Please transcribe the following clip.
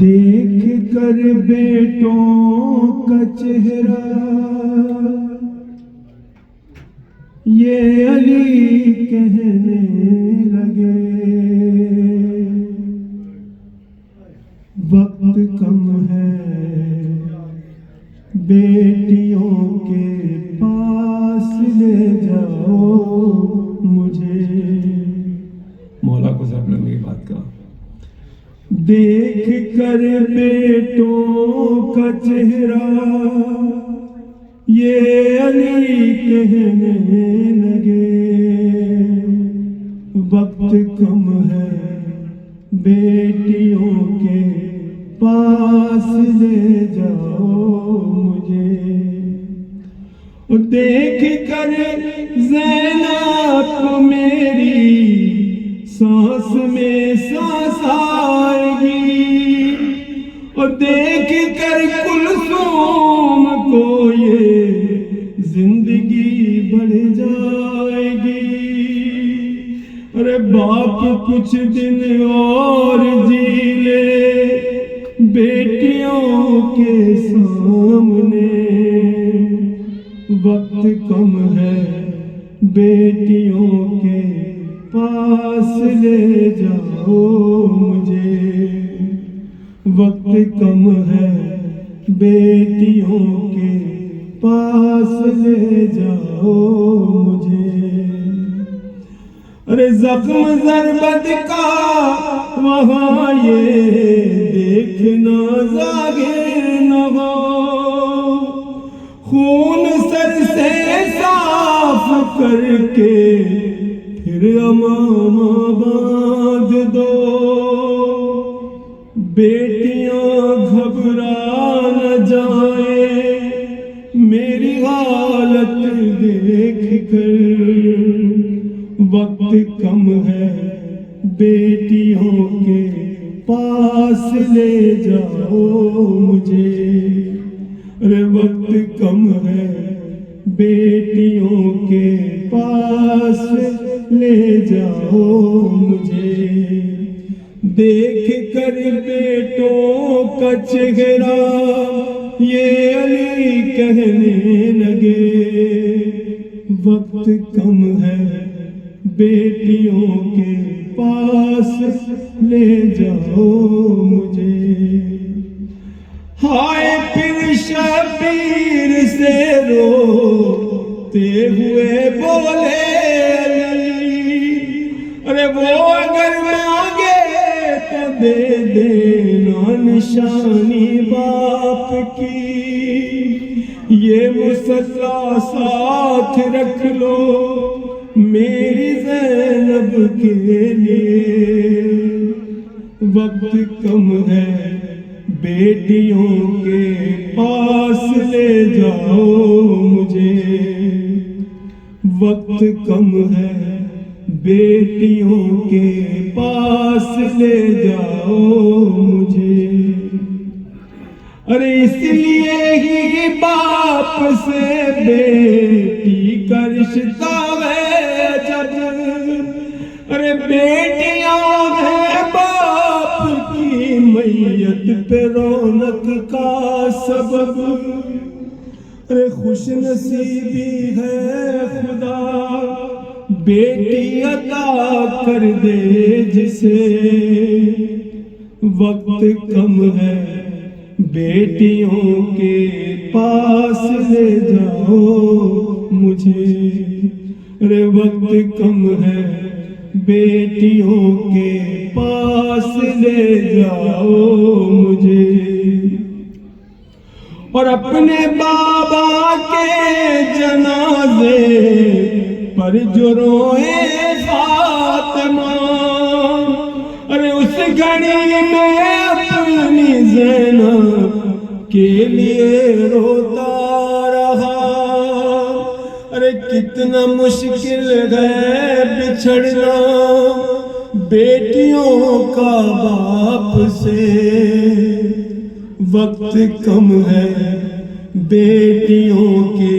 دیکھ کر بیٹوں کا چہرہ یہ علی کہنے لگے وقت کم ہے بیٹیوں کے پاس لے جاؤ مجھے. مولا کو ذرا بلندی کی بات کہا. دیکھ کر بیٹوں کا چہرہ یہ علی کہنے لگے وقت کم ہے بیٹیوں کے پاس لے جاؤ مجھے. اور دیکھ کر زینب میری سانس میں سانس آئے گی اور دیکھ کر کلثوم کو یہ زندگی بڑھ جائے گی. ارے باپ کچھ دن اور جی لے بیٹیوں کے سامنے وقت کم ہے بیٹیوں کے پاس لے جاؤ مجھے. وقت کم ہے بیٹیوں کے پاس لے جاؤ مجھے. ارے زخم ضربت کا وہاں یہ دیکھنا ظاہر نہ ہو خون سر سے صاف کر کے پھر امامہ باندھ دو. بیٹیاں گھبرا نہ جائیں میری حالت دیکھ کر وقت کم ہے بیٹیوں کے پاس لے جاؤ مجھے. ارے وقت کم ہے بیٹیوں کے پاس لے جاؤ مجھے. دیکھ کر بیٹوں کا چہرہ یہ علی کہنے لگے وقت کم ہے بیٹیوں کے پاس لے جاؤ مجھے. ہائے پھر شبیر سے روتے ہوئے بولے علی ارے وہ اگر مانگے تو دے دینا نشانی باپ کی یہ مصطفیٰ ساتھ رکھ لو میری زینب کے لیے. وقت کم ہے بیٹیوں کے پاس لے جاؤ مجھے. وقت کم ہے بیٹیوں کے پاس لے جاؤ مجھے. ارے اس لیے ہی باپ سے بیٹی کا رشتہ ہے جب ارے بیٹیاں ہیں باپ کی میت پہ رونق کا سبب. ارے خوش نصیبی ہے خدا بیٹی عطا کر دے جسے. وقت کم ہے بیٹیوں کے پاس لے جاؤ مجھے. ارے وقت کم ہے بیٹیوں کے پاس لے جاؤ مجھے. اور اپنے بابا کے جنازے پر جو روئے فاطمہ ارے اس گھڑی میں اپنی زینب کے لیے روتا رہا. ارے کتنا مشکل ہے بچھڑنا بیٹیوں کا باپ سے. وقت کم ہے بیٹیوں کے